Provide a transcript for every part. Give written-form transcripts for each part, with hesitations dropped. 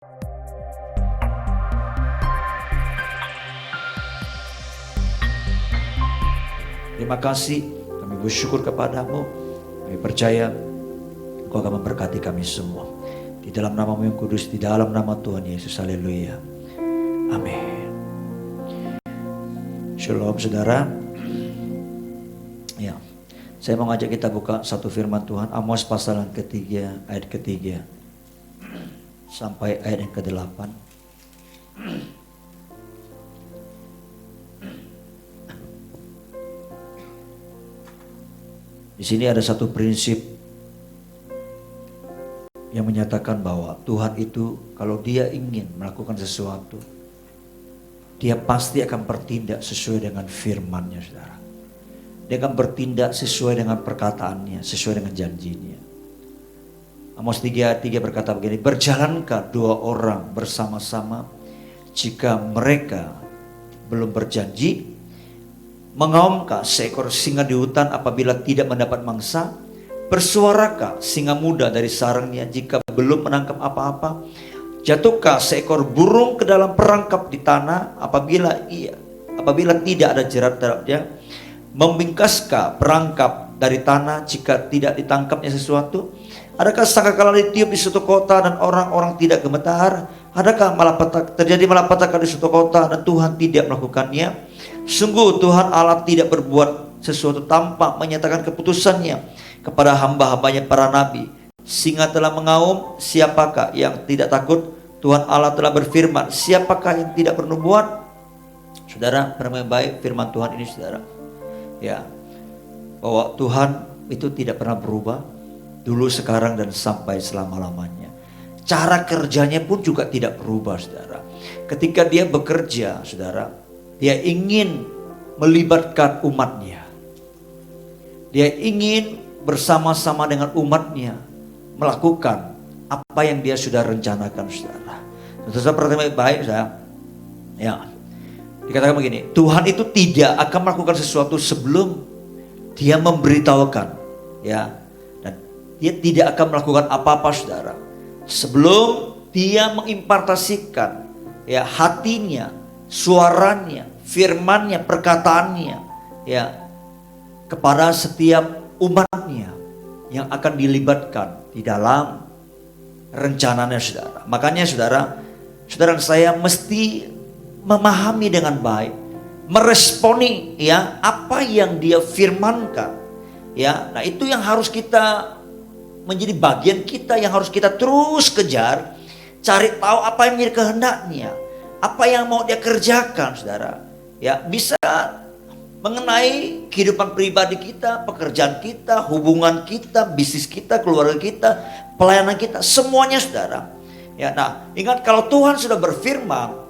Terima kasih, kami bersyukur kepadamu. Kami percaya Engkau akan memberkati kami semua. Di dalam nama-Mu yang kudus, di dalam nama Tuhan Yesus, haleluya. Amin. Shalom saudara. Ya, saya mau ngajak kita buka satu firman Tuhan, Amos pasal yang ketiga, ayat ketiga sampai ayat yang ke-8. Di sini ada satu prinsip yang menyatakan bahwa Tuhan itu kalau Dia ingin melakukan sesuatu, Dia pasti akan bertindak sesuai dengan firman-Nya, saudara. Dia akan bertindak sesuai dengan perkataannya, sesuai dengan janjinya. Amos 3:3 berkata begini, berjalankah dua orang bersama-sama jika mereka belum berjanji? Mengaumkah seekor singa di hutan apabila tidak mendapat mangsa? Bersuarakah singa muda dari sarangnya jika belum menangkap apa-apa? Jatuhkah seekor burung ke dalam perangkap di tanah apabila tidak ada jerat dalamnya? Membingkaskah perangkap dari tanah jika tidak ditangkapnya sesuatu? Adakah sangkakala ditiup di suatu kota dan orang-orang tidak gemetar? Adakah terjadi malapetaka di suatu kota dan Tuhan tidak melakukannya? Sungguh Tuhan Allah tidak berbuat sesuatu tanpa menyatakan keputusannya kepada hamba-hambanya para nabi. Singa telah mengaum, siapakah yang tidak takut? Tuhan Allah telah berfirman, siapakah yang tidak bernubuat? Saudara, pernah baik firman Tuhan ini, saudara, ya, bahwa Tuhan itu tidak pernah berubah, dulu, sekarang, dan sampai selama-lamanya. Cara kerjanya pun juga tidak berubah, saudara. Ketika Dia bekerja, saudara, Dia ingin melibatkan umatnya. Dia ingin bersama-sama dengan umatnya melakukan apa yang Dia sudah rencanakan, saudara. Saudara perhatikan baik, saudara. Ya, dikatakan begini, Tuhan itu tidak akan melakukan sesuatu sebelum Dia memberitahukan, ya. Dan Dia tidak akan melakukan apa-apa, saudara, sebelum Dia mengimpartasikan, ya, hatinya, suaranya, firman-Nya, perkataannya, ya, kepada setiap umatnya yang akan dilibatkan di dalam rencananya, saudara. Makanya saudara dan saya mesti memahami dengan baik, meresponi, ya, apa yang Dia firmankan, ya. Nah, itu yang harus kita menjadi bagian kita, yang harus kita terus kejar, cari tahu apa yang menjadi kehendaknya, apa yang mau Dia kerjakan, saudara. Ya, bisa mengenai kehidupan pribadi kita, pekerjaan kita, hubungan kita, bisnis kita, keluarga kita, pelayanan kita, semuanya, saudara. Ya, nah, ingat kalau Tuhan sudah berfirman,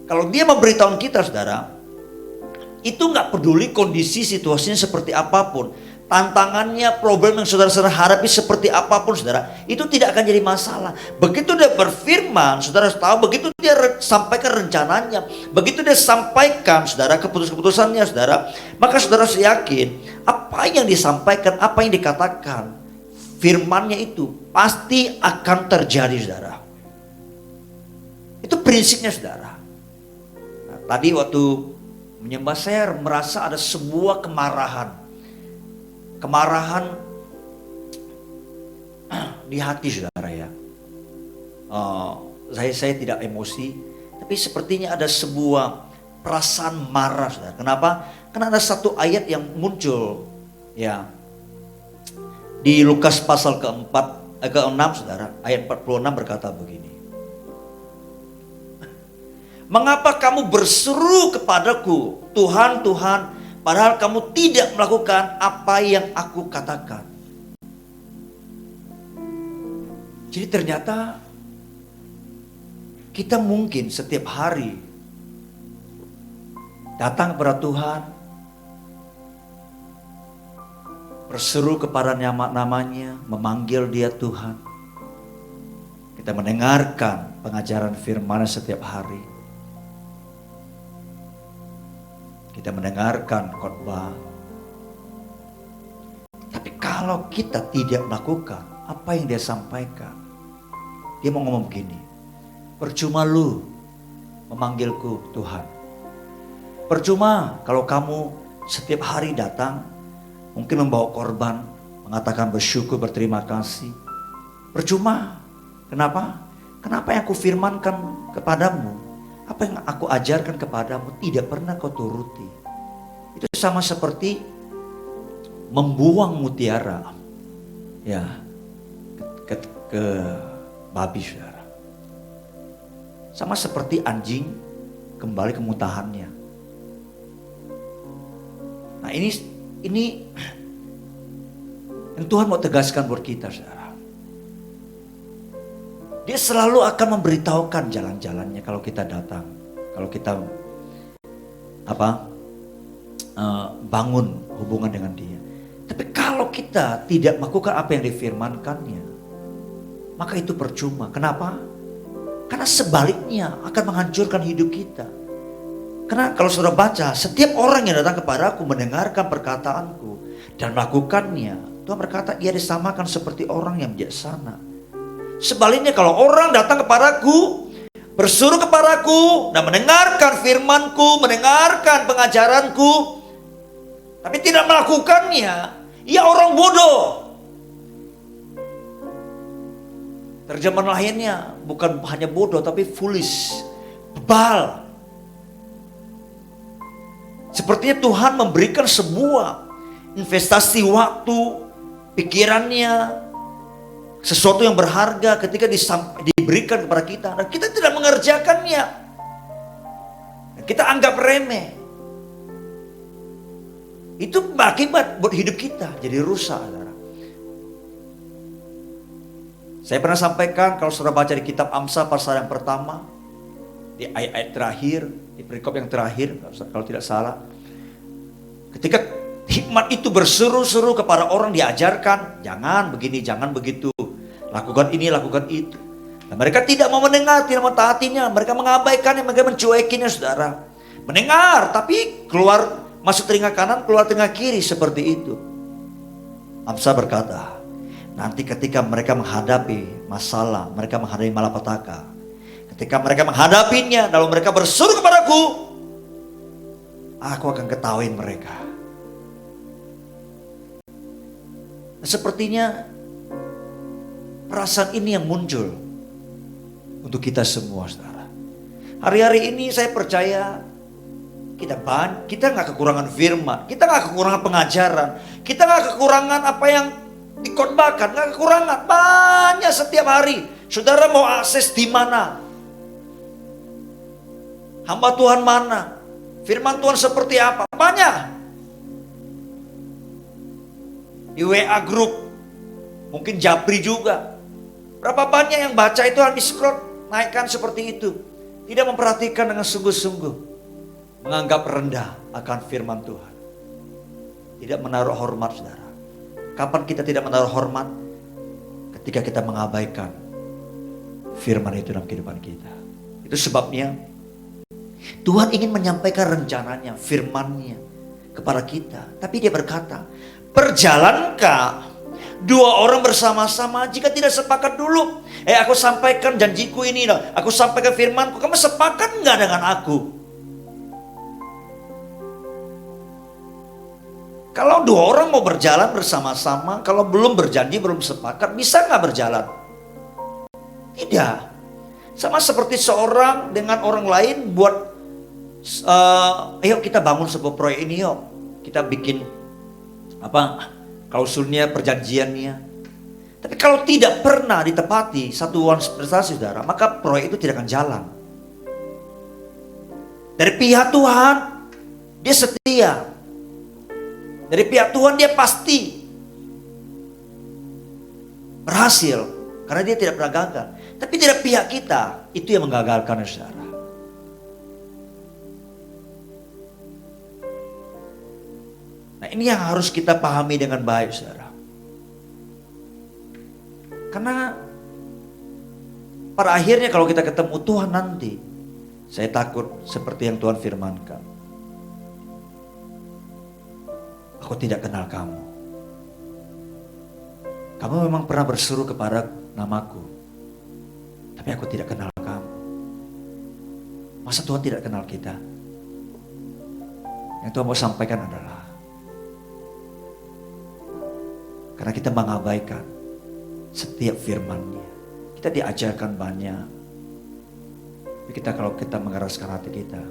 kalau Dia memberitahu kita, saudara, itu nggak peduli kondisi situasinya seperti apapun, tantangannya, problem yang saudara-saudara hadapi seperti apapun, saudara, itu tidak akan jadi masalah. Begitu Dia berfirman, saudara tahu, begitu Dia sampaikan rencananya, begitu Dia sampaikan, saudara, keputusan-keputusannya, saudara, maka saudara yakin apa yang disampaikan, apa yang dikatakan, firman-Nya itu pasti akan terjadi, saudara. Itu prinsipnya, saudara. Nah, tadi waktu menyembah saya merasa ada sebuah kemarahan di hati, saudara, ya. Saya tidak emosi, tapi sepertinya ada sebuah perasaan marah, saudara. Kenapa? Karena ada satu ayat yang muncul, ya, di Lukas pasal ke-6, saudara, ayat 46 berkata begini. Mengapa kamu berseru kepadaku, Tuhan, Tuhan, padahal kamu tidak melakukan apa yang aku katakan? Jadi ternyata kita mungkin setiap hari datang kepada Tuhan, berseru kepada nama-Nya, memanggil Dia Tuhan. Kita mendengarkan pengajaran firman setiap hari. Kita mendengarkan khotbah. Tapi kalau kita tidak melakukan apa yang Dia sampaikan, Dia mau ngomong begini, percuma lu memanggilku Tuhan. Percuma kalau kamu setiap hari datang, mungkin membawa korban, mengatakan bersyukur, berterima kasih. Percuma. Kenapa? Kenapa yang aku firmankan kepadamu, apa yang aku ajarkan kepadamu tidak pernah kau turuti. Itu sama seperti membuang mutiara ya ke babi, saudara. Sama seperti anjing kembali ke muntahannya. Nah ini yang Tuhan mau tegaskan buat kita, saudara. Dia selalu akan memberitahukan jalan-jalannya kalau kita datang, kalau kita bangun hubungan dengan Dia. Tapi kalau kita tidak melakukan apa yang difirmankannya, maka itu percuma. Kenapa? Karena sebaliknya akan menghancurkan hidup kita. Karena kalau saudara baca, setiap orang yang datang kepadaku mendengarkan perkataanku dan melakukannya, Tuhan berkata ia disamakan seperti orang yang bijaksana. Sebaliknya kalau orang datang kepadaku, bersuruh kepadaku dan mendengarkan firmanku, mendengarkan pengajaranku, tapi tidak melakukannya, ia orang bodoh. Terjemahan lainnya bukan hanya bodoh tapi foolish, bebal. Sepertinya Tuhan memberikan sebuah investasi waktu, pikirannya, sesuatu yang berharga ketika diberikan kepada kita, dan kita tidak mengerjakannya. Dan kita anggap remeh. Itu berakibat buat hidup kita jadi rusak, saudara. Saya pernah sampaikan, kalau saudara baca di kitab Amsal pasal yang pertama, di ayat-ayat terakhir, di perikop yang terakhir kalau tidak salah, ketika hikmat itu berseru-seru kepada orang diajarkan, jangan begini, jangan begitu, lakukan ini, lakukan itu. Dan mereka tidak mau mendengar, tidak mau taatinya, mereka mengabaikannya, mereka mencuekinya, saudara. Mendengar tapi keluar, masuk telinga kanan, keluar telinga kiri, seperti itu. Amsal berkata, nanti ketika mereka menghadapi masalah, mereka menghadapi malapetaka, ketika mereka menghadapinya, lalu mereka berseru kepadaku, aku akan ketahuin mereka. Sepertinya perasaan ini yang muncul untuk kita semua, saudara. Hari-hari ini saya percaya kita nggak kekurangan firman, kita nggak kekurangan pengajaran, kita nggak kekurangan apa yang dikhotbahkan, nggak kekurangan, banyak setiap hari. Saudara mau akses di mana? Hamba Tuhan mana? Firman Tuhan seperti apa? Banyak. Di WA group, mungkin Japri juga. Berapa banyak yang baca itu habis scroll, naikkan seperti itu. Tidak memperhatikan dengan sungguh-sungguh. Menganggap rendah akan firman Tuhan. Tidak menaruh hormat, saudara. Kapan kita tidak menaruh hormat? Ketika kita mengabaikan firman itu dalam kehidupan kita. Itu sebabnya Tuhan ingin menyampaikan rencananya, firman-Nya kepada kita. Tapi Dia berkata, perjalankah dua orang bersama-sama jika tidak sepakat dulu? Aku sampaikan janjiku ini, aku sampaikan firmanku, kamu sepakat enggak dengan aku? Kalau dua orang mau berjalan bersama-sama, kalau belum berjanji, belum sepakat, bisa nggak berjalan? Tidak. Sama seperti seorang dengan orang lain buat, ayo kita bangun sebuah proyek ini, yuk. Kita bikin klausulnya, perjanjiannya. Tapi kalau tidak pernah ditepati satuan prestasi, saudara, maka proyek itu tidak akan jalan. Dari pihak Tuhan, Dia setia. Dari pihak Tuhan Dia pasti berhasil, karena Dia tidak pernah gagal. Tapi dari pihak kita, itu yang menggagalkan, saudara. Nah ini yang harus kita pahami dengan baik, saudara. Karena pada akhirnya kalau kita ketemu Tuhan nanti, saya takut seperti yang Tuhan firmankan. Aku tidak kenal kamu. Kamu memang pernah berseru kepada namaku. Tapi aku tidak kenal kamu. Masa Tuhan tidak kenal kita? Yang Tuhan mau sampaikan adalah, karena kita mengabaikan setiap firman-Nya. Kita diajarkan banyak. Tapi kalau kita mengeraskan hati kita,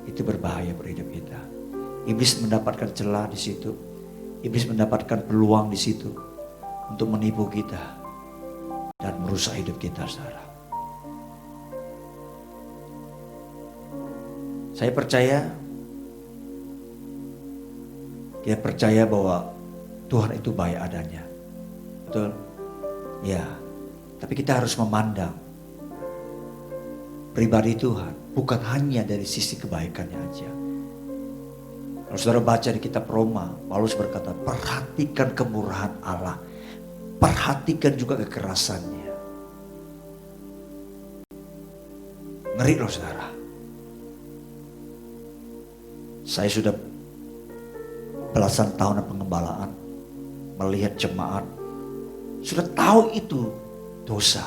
itu berbahaya bagi hidup kita. Iblis mendapatkan celah di situ. Iblis mendapatkan peluang di situ untuk menipu kita dan merusak hidup kita, saudara. Saya percaya, dia percaya bahwa Tuhan itu baik adanya. Betul? Ya. Tapi kita harus memandang pribadi Tuhan bukan hanya dari sisi kebaikannya aja. Kalau saudara baca di kitab Roma, Paulus berkata, perhatikan kemurahan Allah. Perhatikan juga kekerasannya. Ngeri loh saudara. Saya sudah belasan tahun pengembalaan, melihat jemaat, sudah tahu itu dosa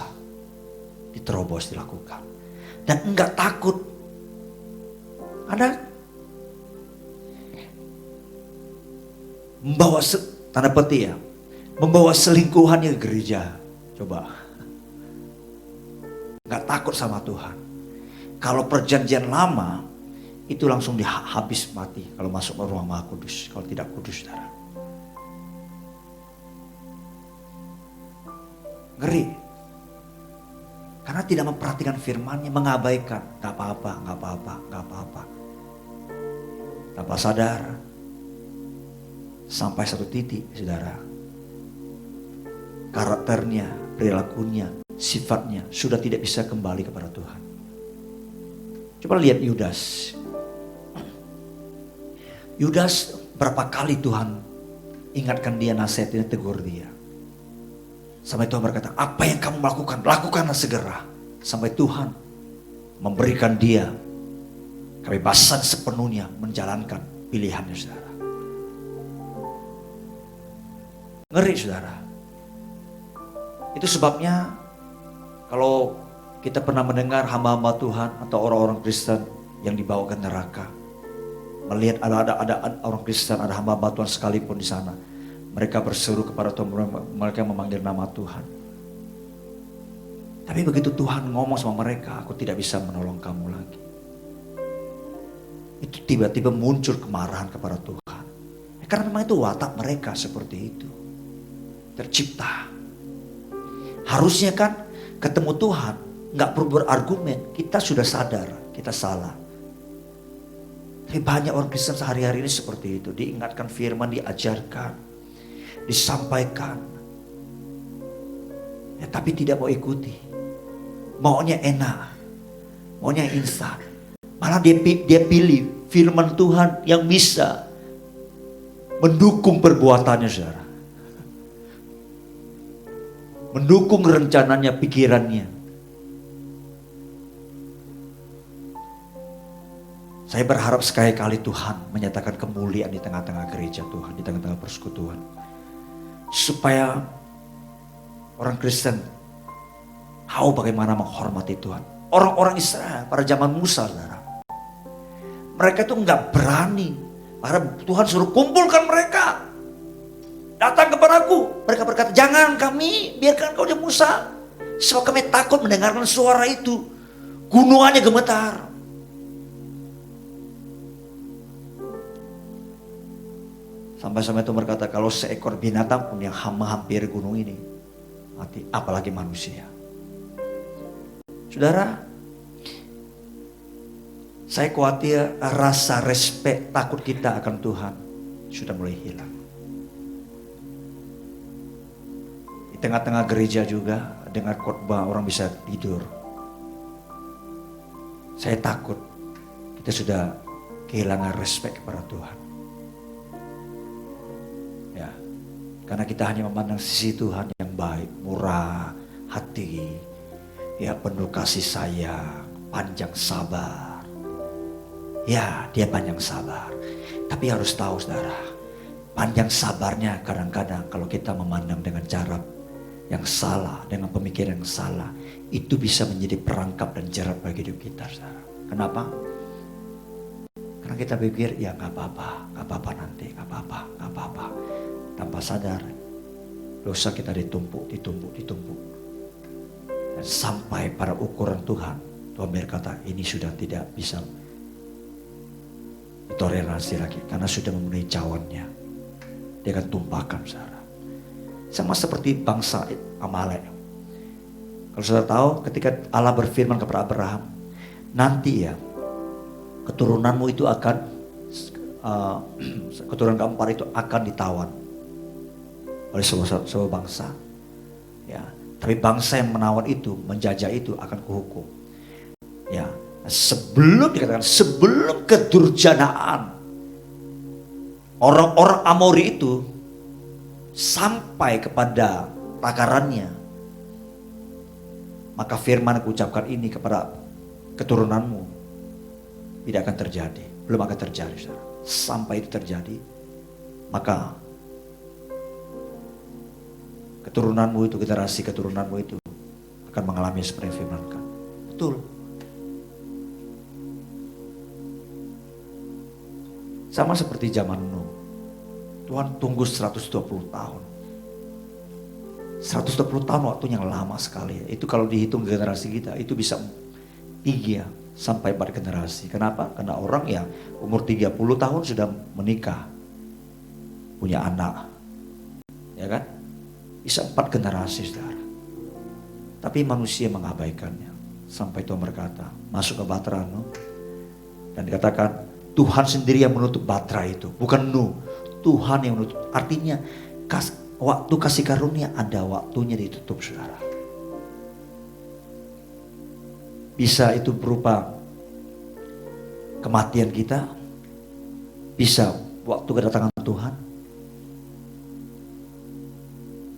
diterobos dilakukan. Dan enggak takut. Anda membawa tanda petik ya, membawa selingkuhannya ke gereja. Coba. Enggak takut sama Tuhan. Kalau perjanjian lama itu langsung habis mati kalau masuk ke ruang Maha Kudus, kalau tidak kudus, saudara. Ngeri. Karena tidak memperhatikan firman-Nya, mengabaikan. Gak apa-apa, gak apa-apa, gak apa-apa. Tanpa sadar, sampai satu titik, saudara, karakternya, perilakunya, sifatnya sudah tidak bisa kembali kepada Tuhan. Coba lihat Yudas. Yudas berapa kali Tuhan ingatkan dia, nasihatin, tegur dia. Sampai Tuhan berkata, apa yang kamu lakukan, lakukanlah segera. Sampai Tuhan memberikan dia kebebasan sepenuhnya menjalankan pilihannya, saudara. Ngeri, saudara. Itu sebabnya kalau kita pernah mendengar hamba-hamba Tuhan atau orang-orang Kristen yang dibawa ke neraka, melihat ada orang Kristen, ada hamba-hamba Tuhan sekalipun di sana, mereka berseru kepada Tuhan, mereka memanggil nama Tuhan. Tapi begitu Tuhan ngomong sama mereka, aku tidak bisa menolong kamu lagi. Itu tiba-tiba muncul kemarahan kepada Tuhan. Karena memang itu watak mereka seperti itu. Tercipta. Harusnya kan ketemu Tuhan, gak perlu berargumen, kita sudah sadar, kita salah. Tapi banyak orang Kristen sehari-hari ini seperti itu. Diingatkan firman, diajarkan, disampaikan, ya, tapi tidak mau ikuti. Maunya enak, maunya instan. Malah dia pilih firman Tuhan yang bisa mendukung perbuatannya, saudara. Mendukung rencananya, pikirannya. Saya berharap sekali-kali Tuhan menyatakan kemuliaan di tengah-tengah gereja Tuhan, di tengah-tengah persekutuan. Supaya orang Kristen tahu bagaimana menghormati Tuhan. Orang-orang Israel pada zaman Musa, saudara, mereka itu enggak berani. Karena Tuhan suruh kumpulkan mereka, datang kepadaku. Mereka berkata, jangan kami, biarkan kau aja Musa. Sebab kami takut mendengarkan suara itu. Gunungannya gemetar. Sampai-sampai itu berkata, kalau seekor binatang pun yang hampir gunung ini mati, apalagi manusia. Saudara, saya khawatir rasa respek, takut kita akan Tuhan sudah mulai hilang. Di tengah-tengah gereja juga, dengar khotbah orang bisa tidur. Saya takut kita sudah kehilangan respek kepada Tuhan. Karena kita hanya memandang sisi Tuhan yang baik, murah hati, ya, penuh kasih sayang, panjang sabar. Ya, dia panjang sabar. Tapi harus tahu, saudara, panjang sabarnya kadang-kadang kalau kita memandang dengan cara yang salah, dengan pemikiran yang salah, itu bisa menjadi perangkap dan jerat bagi hidup kita, saudara. Kenapa? Karena kita pikir, ya gak apa-apa nanti, gak apa-apa. Tanpa sadar, dosa kita ditumpuk. Dan sampai pada ukuran Tuhan berkata, ini sudah tidak bisa ditoleransi lagi. Karena sudah memenuhi cawannya. Dia akan tumpahkan, saudara. Sama seperti bangsa Amalek. Kalau saudara tahu, ketika Allah berfirman kepada Abraham, nanti ya, keturunanmu itu akan, keturunan keempat itu akan ditawan oleh sebuah bangsa. Ya, tapi bangsa yang menawan itu, menjajah itu akan kuhukum. Ya, sebelum kedurjanaan orang-orang Amori itu sampai kepada takarannya, maka firman aku ucapkan ini kepada keturunanmu tidak akan terjadi, belum akan terjadi, saudara. Sampai itu terjadi, maka keturunanmu itu, generasi keturunanmu itu akan mengalami seperti yang firmankan. Betul. Sama seperti zaman Nuh. Tuhan tunggu 120 tahun. 120 tahun waktunya yang lama sekali. Itu kalau dihitung generasi kita, itu bisa 3 sampai 4 generasi. Kenapa? Karena orang yang umur 30 tahun sudah menikah, punya anak. Ya kan? Bisa 4 generasi, saudara. Tapi manusia mengabaikannya. Sampai Tuhan berkata, masuk ke Batra Nuh. Dan dikatakan, Tuhan sendiri yang menutup Batra itu. Bukan Nuh. Tuhan yang menutup. Artinya, waktu kasih karunia ada waktunya ditutup, saudara. Bisa itu berupa kematian kita. Bisa waktu kedatangan Tuhan.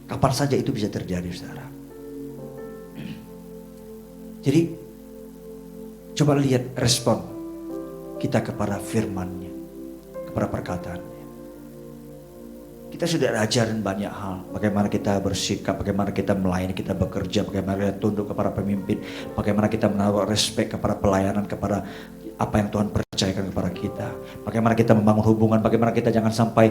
Kapan saja itu bisa terjadi, saudara. Jadi, coba lihat respon kita kepada firman-Nya, kepada perkataan-Nya. Kita sudah ajarin banyak hal. Bagaimana kita bersikap, bagaimana kita melayani, kita bekerja, bagaimana kita tunduk kepada pemimpin, bagaimana kita menaruh respek kepada pelayanan, kepada apa yang Tuhan percayakan kepada kita. Bagaimana kita membangun hubungan, bagaimana kita jangan sampai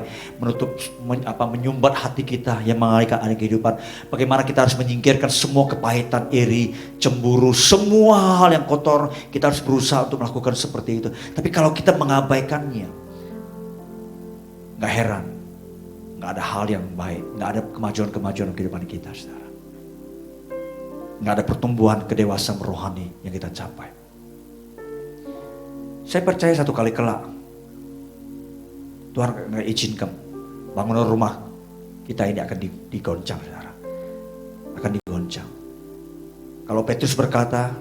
menyumbat hati kita yang mengalihkan arah kehidupan. Bagaimana kita harus menyingkirkan semua kepahitan, iri, cemburu, semua hal yang kotor. Kita harus berusaha untuk melakukan seperti itu. Tapi kalau kita mengabaikannya, gak heran, gak ada hal yang baik, gak ada kemajuan-kemajuan dalam kehidupan kita, saudara. Gak ada pertumbuhan kedewasaan rohani yang kita capai. Saya percaya satu kali kelak Tuhan akan izinkan bangunan rumah kita ini akan digoncang, saudara. Akan digoncang. Kalau Petrus berkata,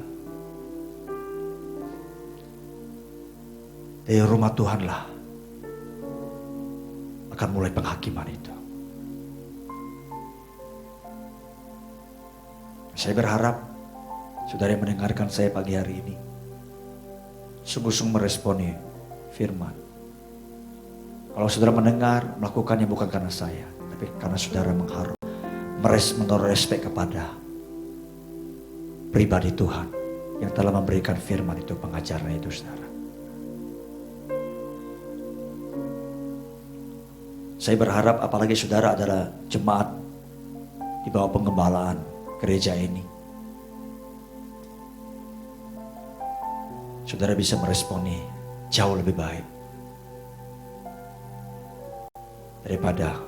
dari rumah Tuhanlah akan mulai penghakiman itu. Saya berharap saudara yang mendengarkan saya pagi hari ini sungguh-sungguh meresponi firman. Kalau saudara mendengar, melakukannya bukan karena saya, tapi karena saudara menaruh respek kepada pribadi Tuhan yang telah memberikan firman itu, pengajaran itu, saudara. Saya berharap apalagi saudara adalah jemaat di bawah penggembalaan gereja ini. Saudara bisa meresponi jauh lebih baik daripada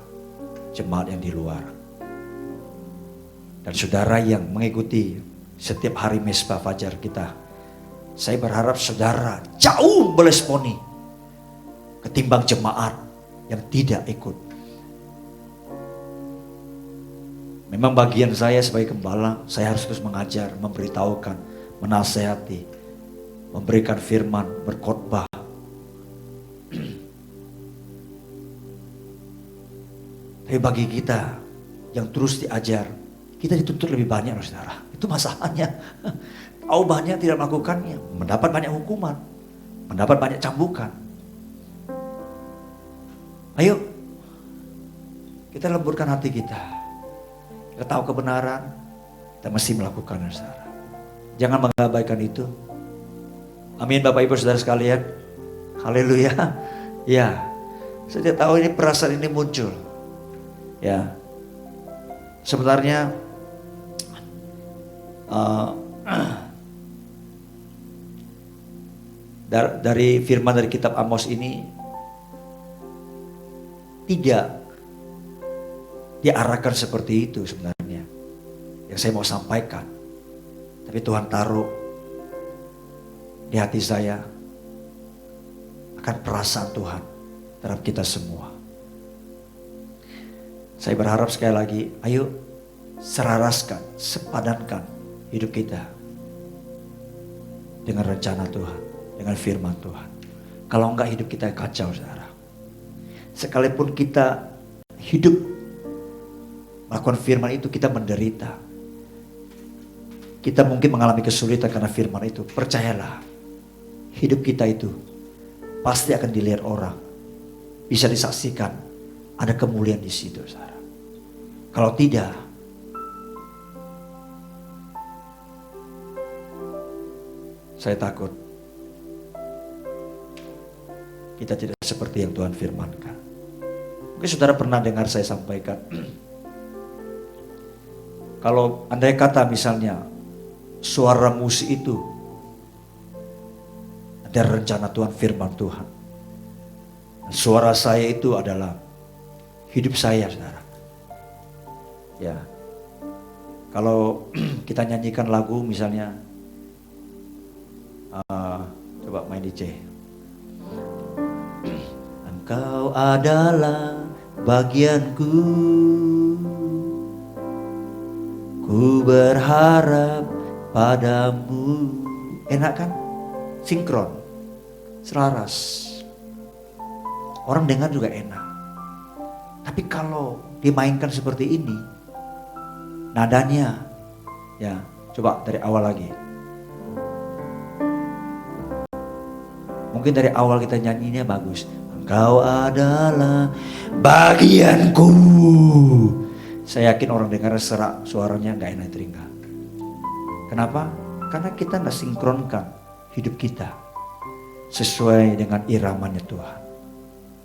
jemaat yang di luar. Dan saudara yang mengikuti setiap hari mesbah fajar kita, saya berharap saudara jauh meresponi ketimbang jemaat yang tidak ikut. Memang bagian saya sebagai gembala, saya harus terus mengajar, memberitahukan, menasehati, memberikan firman, berkhotbah. Tapi bagi kita yang terus diajar, kita dituntut lebih banyak, saudara. Itu masalahnya. Tahu banyak tidak melakukannya, mendapat banyak hukuman, mendapat banyak cambukan. Ayo, kita lemburkan hati kita. kita tahu kebenaran, kita mesti melakukannya, saudara. Jangan mengabaikan itu. Amin, Bapak Ibu Saudara sekalian. Haleluya. Ya, saya tidak tahu ini perasaan ini muncul. Ya, sebenarnya dari firman dari kitab Amos ini tidak diarahkan seperti itu sebenarnya yang saya mau sampaikan. Tapi Tuhan taruh di hati saya akan perasaan Tuhan terhadap kita semua. Saya berharap sekali lagi, ayo selaraskan, sepadankan hidup kita dengan rencana Tuhan, dengan firman Tuhan. Kalau enggak, hidup kita kacau, saudara. Sekalipun kita hidup melakukan firman itu, kita menderita. Kita mungkin mengalami kesulitan karena firman itu. Percayalah, hidup kita itu pasti akan dilihat orang. Bisa disaksikan ada kemuliaan di situ, saudara. Kalau tidak, saya takut kita tidak seperti yang Tuhan firmankan. Mungkin saudara pernah dengar saya sampaikan, kalau andai kata misalnya suara musik itu ada rencana Tuhan, firman Tuhan. Suara saya itu adalah hidup saya, saudara. Ya, kalau kita nyanyikan lagu misalnya, coba main DJ. Engkau adalah bagianku, ku berharap padamu. Enak kan? Sinkron, selaras. Orang dengar juga enak. Tapi kalau dimainkan seperti ini, nadanya, ya coba dari awal lagi. Mungkin dari awal kita nyanyinya bagus. Engkau adalah bagianku. Saya yakin orang dengar serak suaranya gak enak telinga. Kenapa? Karena kita gak sinkronkan hidup kita sesuai dengan iramanya Tuhan.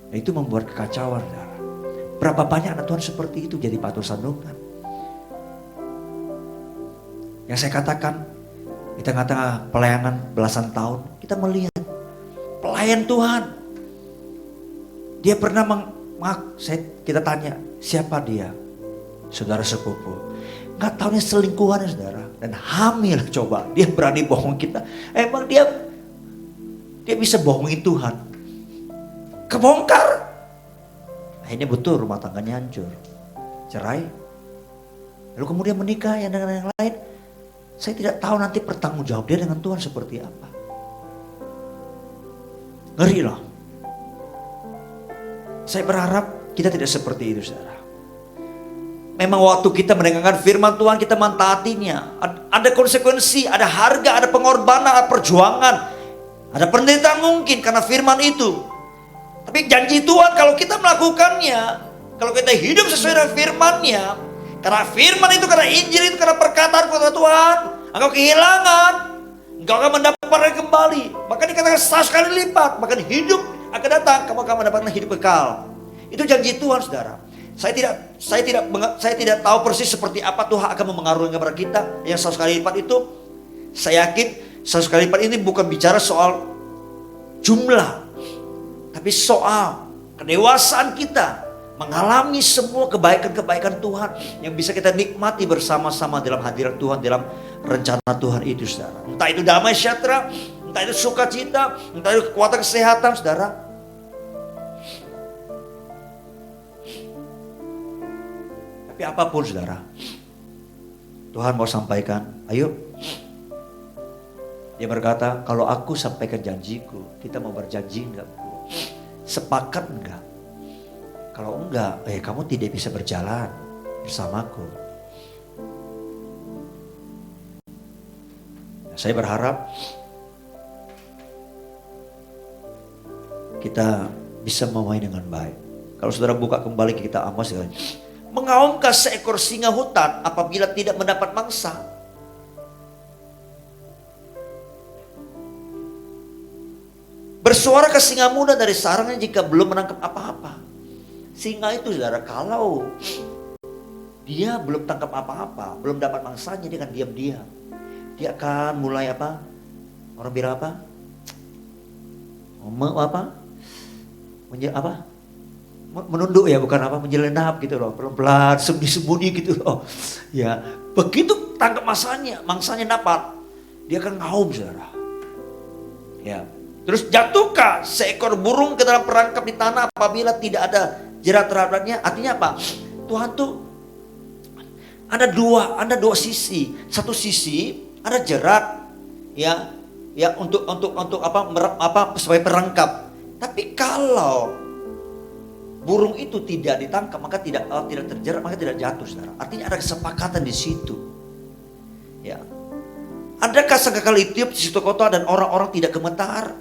Nah, itu membuat kekacauan, saudara. Berapa banyak anak Tuhan seperti itu jadi patut sandungan. Yang saya katakan, di tengah-tengah pelayanan belasan tahun, kita melihat pelayan Tuhan. Dia pernah kita tanya, siapa dia? Saudara sepupu. Gak taunya selingkuhannya, saudara. Dan hamil, coba. Dia berani bohong kita. Emang dia bisa bohongin Tuhan. Kebongkar. Akhirnya betul rumah tangganya hancur. Cerai. Lalu kemudian menikah yang dengan yang lain. Saya tidak tahu nanti bertanggung jawab dia dengan Tuhan seperti apa. Ngeri loh. Saya berharap kita tidak seperti itu, saudara. Memang waktu kita mendengarkan firman Tuhan, kita mentaatinya. Ada konsekuensi, ada harga, ada pengorbanan, ada perjuangan. Ada penderitaan mungkin karena firman itu. Tapi janji Tuhan kalau kita melakukannya, kalau kita hidup sesuai dengan firman-Nya, karena firman itu, karena Injil itu, karena perkataan Tuhan, engkau kehilangan, engkau akan mendapatkan kembali. Bahkan dikatakan 100 kali lipat, bahkan hidup akan datang, kamu akan mendapatkan hidup kekal. Itu janji Tuhan, saudara. Saya tidak tahu persis seperti apa Tuhan akan memengaruhi kepada kita. Yang 100 kali lipat itu, saya yakin 100 kali lipat ini bukan bicara soal jumlah, tapi soal kedewasaan kita mengalami semua kebaikan-kebaikan Tuhan yang bisa kita nikmati bersama-sama dalam hadirat Tuhan, dalam rencana Tuhan itu, saudara. Entah itu damai sejahtera, entah itu sukacita, entah itu kekuatan kesehatan, saudara. Tapi apapun, saudara, Tuhan mau sampaikan, ayo. Dia berkata, kalau aku sampaikan janjiku, kita mau berjanji enggak? Sepakat enggak? Kalau enggak, kamu tidak bisa berjalan bersamaku. Saya berharap kita bisa memahami dengan baik. Kalau saudara buka kembali ke kitab Amos, Mengaumkah seekor singa hutan apabila tidak mendapat mangsa? Bersuara ke singa muda dari sarangnya jika belum menangkap apa-apa. Singa itu saudara, kalau dia belum tangkap apa-apa, belum dapat mangsanya, dia akan diam-diam. Dia akan mulai apa? Orang bilang apa? Menunduk ya, bukan apa, menyelenap gitu loh, pelan-pelan, sembunyi-sembunyi gitu loh. Ya, begitu tangkap mangsanya dapat, dia akan ngaum saudara. Ya, terus jatuhkah seekor burung ke dalam perangkap di tanah apabila tidak ada jerat terhadapnya? Artinya apa? Tuhan tuh ada dua sisi. Satu sisi ada jerat, ya untuk apa supaya perangkap. Tapi kalau burung itu tidak ditangkap, maka tidak terjerat, maka tidak jatuh, saudara. Artinya ada kesepakatan di situ. Ya. Adakah sangkakala tiup di situ kota dan orang-orang tidak gemetar?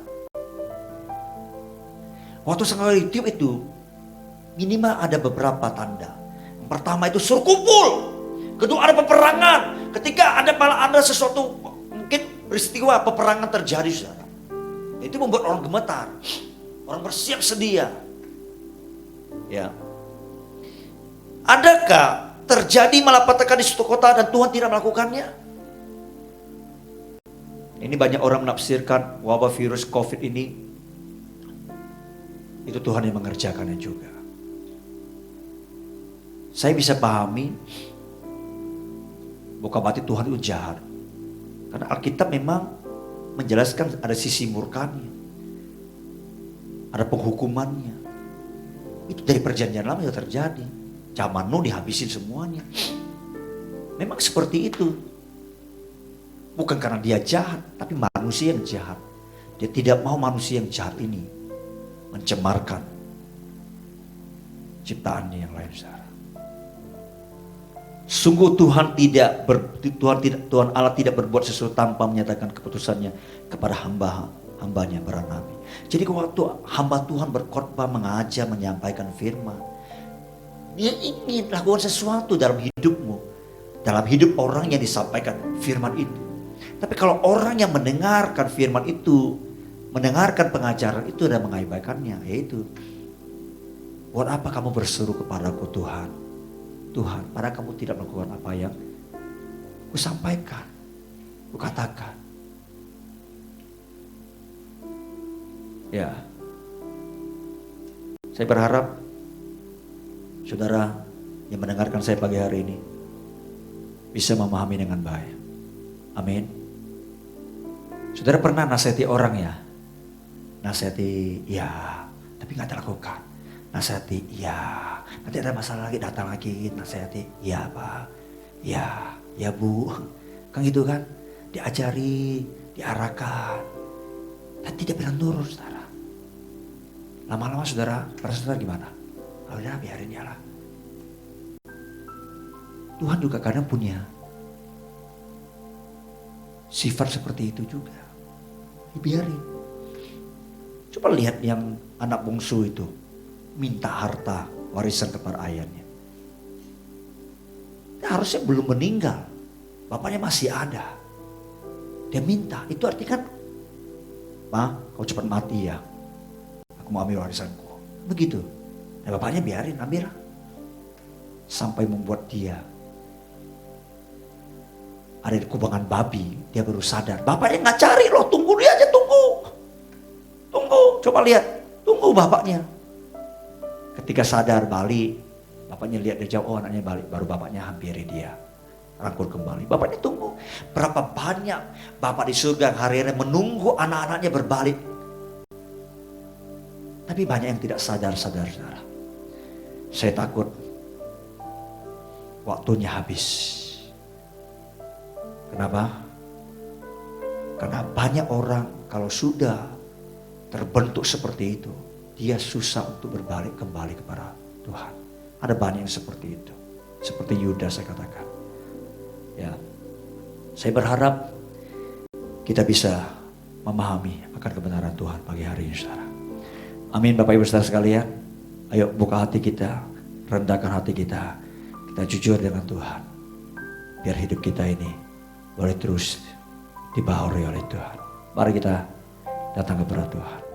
Waktu sangkakala tiup itu minimal ada beberapa tanda. Yang pertama itu suruh kumpul. Kedua ada peperangan. Ketiga ada sesuatu, mungkin peristiwa peperangan terjadi, saudara. Itu membuat orang gemetar. Orang bersiap sedia. Ya. Adakah terjadi malapetaka di suatu kota dan Tuhan tidak melakukannya? Ini banyak orang menafsirkan wabah virus COVID ini itu Tuhan yang mengerjakannya juga. Saya bisa pahami bukan berarti Tuhan itu jahat. Karena Alkitab memang menjelaskan ada sisi murkanya, ada penghukumannya. Itu dari perjanjian lama sudah terjadi. Zaman Nuh dihabisin semuanya. Memang seperti itu. Bukan karena dia jahat, tapi manusia yang jahat. Dia tidak mau manusia yang jahat ini mencemarkan ciptaannya yang lain, saudara. Sungguh Tuhan Allah tidak berbuat sesuatu tanpa menyatakan keputusannya kepada hambanya para nabi. Jadi waktu hamba Tuhan berkhotbah, mengajar, menyampaikan firman, dia ingin lakukan sesuatu dalam hidupmu, dalam hidup orang yang disampaikan firman itu. Tapi kalau orang yang mendengarkan firman itu, mendengarkan pengajaran itu dan mengabaikannya, yaitu, buat apa kamu berseru kepadaku Tuhan? Tuhan, padahal kamu tidak melakukan apa yang kusampaikan, kukatakan. Ya, saya berharap saudara yang mendengarkan saya pagi hari ini bisa memahami dengan baik. Amin. Saudara pernah nasihati orang ya? Nasihati ya, tapi gak terlakukan. Nasihati ya, nanti ada masalah lagi, datang lagi, nasihati ya Pak, ya Bu, kan gitu kan? Diajari, diarahkan, dan tidak pernah nurut, saudara. Lama-lama saudara, saudara gimana? Udah biarin ya lah. Tuhan juga kadang punya sifat seperti itu juga. Dibiarin. Coba lihat yang anak bungsu itu minta harta warisan kepada ayahnya. Dia harusnya belum meninggal, bapaknya masih ada. Dia minta, itu artinya kan, Ma, kau cepat mati ya. Aku mau ambil warisanku. Begitu. Dan bapaknya biarin, ambil. Sampai membuat dia ada di kubangan babi, dia baru sadar. Bapaknya nggak cari loh, tunggu dia aja, tunggu. Coba lihat, tunggu bapaknya. Ketika sadar balik, bapaknya lihat dia jauh, anaknya balik, baru bapaknya hampiri dia. Rangkul kembali. Bapaknya tunggu. Berapa banyak bapak di surga hari-hari menunggu anak-anaknya berbalik. Tapi banyak yang tidak sadar-sadar, saudara. Saya takut waktunya habis. Kenapa? Karena banyak orang kalau sudah terbentuk seperti itu, dia susah untuk berbalik kembali kepada Tuhan. Ada banyak yang seperti itu. Seperti Yudas saya katakan. Ya, saya berharap kita bisa memahami akan kebenaran Tuhan pagi hari ini, saudara. Amin. Bapak Ibu saudara sekalian, ayo buka hati kita, rendahkan hati kita. kita jujur dengan Tuhan. Biar hidup kita ini boleh terus dibaharui oleh Tuhan. Mari kita datang kepada Tuhan.